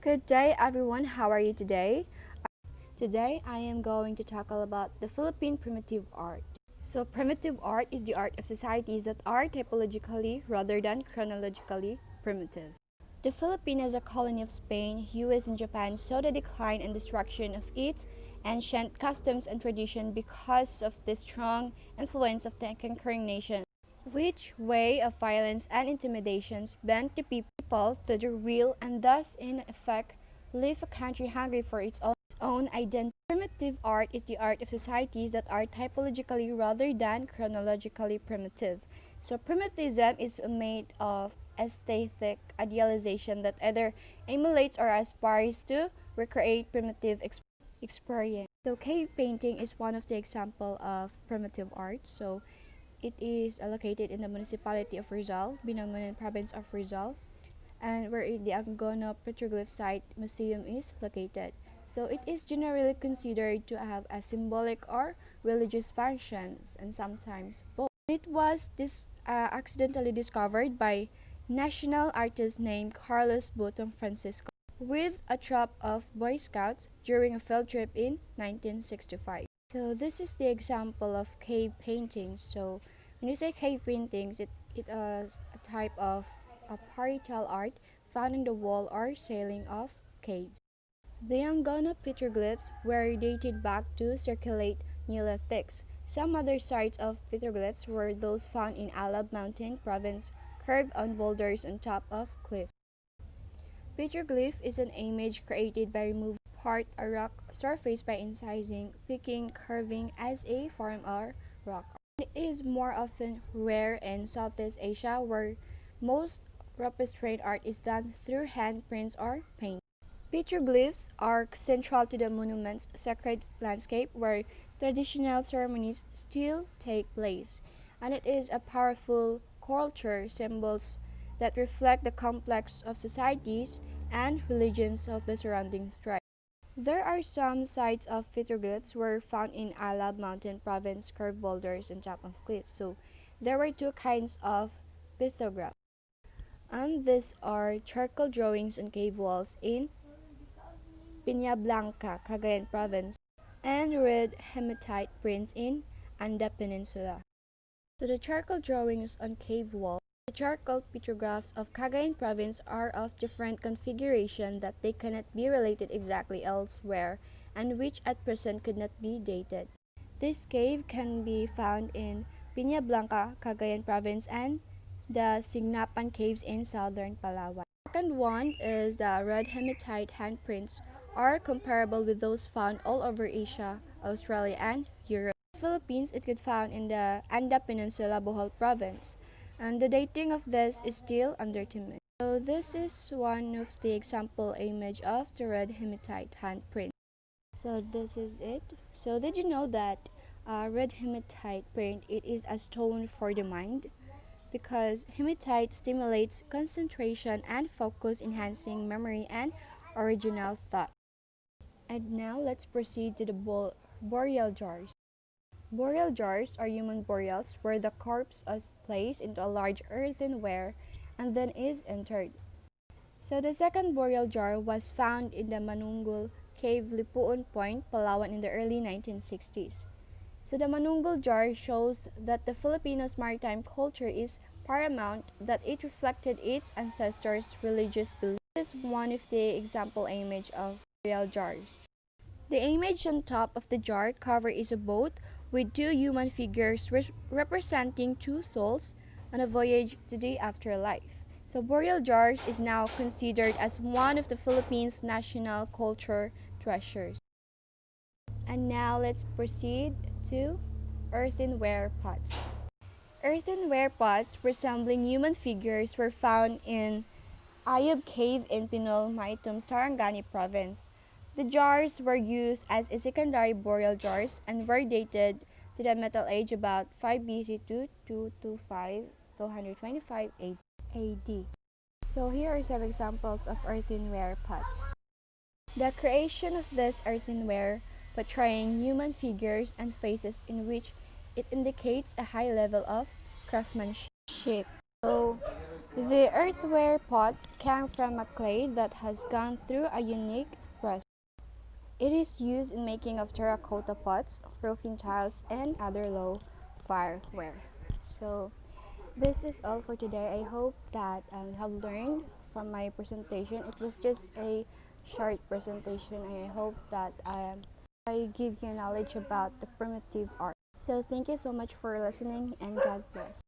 Good day everyone, how are you today? Today I am going to talk about the Philippine primitive art. So primitive art is the art of societies that are typologically rather than chronologically primitive. The Philippines as a colony of Spain, US and Japan saw the decline and destruction of its ancient customs and tradition because of the strong influence of the conquering nation, which way of violence and intimidations bent the people to their will and thus in effect leave a country hungry for its own identity. Primitive art is the art of societies that are typologically rather than chronologically primitive. So primitivism is made of aesthetic idealization that either emulates or aspires to recreate primitive experience. So cave painting is one of the example of primitive art. So it is located in the municipality of Rizal, Binangonan province of Rizal, and where the Angono Petroglyph Site Museum is located. So it is generally considered to have a symbolic or religious functions and sometimes both. It was accidentally discovered by national artist named Carlos Botong Francisco with a troop of Boy Scouts during a field trip in 1965. So this is the example of cave paintings. So when you say cave paintings, it is a type of a parietal art found in the wall or ceiling of caves. The Angono petroglyphs were dated back to circulate Neolithics. Some other sites of petroglyphs were those found in Alab Mountain province, carved on boulders on top of cliffs. Petroglyph is an image created by removing part a rock surface by incising, picking, carving as a form of rock. It is more often rare in Southeast Asia, where most restrained art is done through handprints or paint. Petroglyphs are central to the monument's sacred landscape where traditional ceremonies still take place, and it is a powerful culture symbols that reflect the complex of societies and religions of the surrounding tribes. There are some sites of petroglyphs were found in Alab Mountain province, curved boulders and top of cliffs. So there were two kinds of petrographs, and these are charcoal drawings on cave walls in Piña Blanca, Cagayan province, and red hematite prints in Anda Peninsula. So the charcoal drawings on cave walls, the charcoal petrographs of Cagayan province are of different configuration that they cannot be related exactly elsewhere and which at present could not be dated. This cave can be found in Piña Blanca, Cagayan province and the Signapan caves in southern Palawan. The second one is the red hematite handprints are comparable with those found all over Asia, Australia, and Europe. In the Philippines, it could found in the Anda Peninsula, Bohol province, and the dating of this is still undetermined. So this is one of the example image of the red hematite handprint. So this is it. So did you know that red hematite print it is a stone for the mind? Because hematite stimulates concentration and focus, enhancing memory and original thought. And now let's proceed to the burial jars. Burial jars are human burials where the corpse is placed into a large earthenware and then is interred. So the second burial jar was found in the Manungul Cave, Lipuon Point, Palawan in the early 1960s. So the Manungul jar shows that the Filipinos' maritime culture is paramount, that it reflected its ancestors' religious beliefs. This is one of the example image of burial jars. The image on top of the jar cover is a boat with two human figures representing two souls on a voyage to the afterlife. So burial jars is now considered as one of the Philippines' national culture treasures. And now let's proceed to earthenware pots. Earthenware pots resembling human figures were found in Ayub Cave in Pinol, Maitum, Sarangani province. The jars were used as a secondary burial jars and were dated to the Metal Age about 5 BC to 225 to 125 AD. So here are some examples of earthenware pots. The creation of this earthenware portraying human figures and faces in which it indicates a high level of craftsmanship. So The earthenware pots came from a clay that has gone through a unique process. It is used in making of terracotta pots, roofing tiles, and other low fireware. So this is all for today. I hope that you have learned from my presentation. It was just a short presentation. I hope that I give you knowledge about the primitive art. So thank you so much for listening and God bless.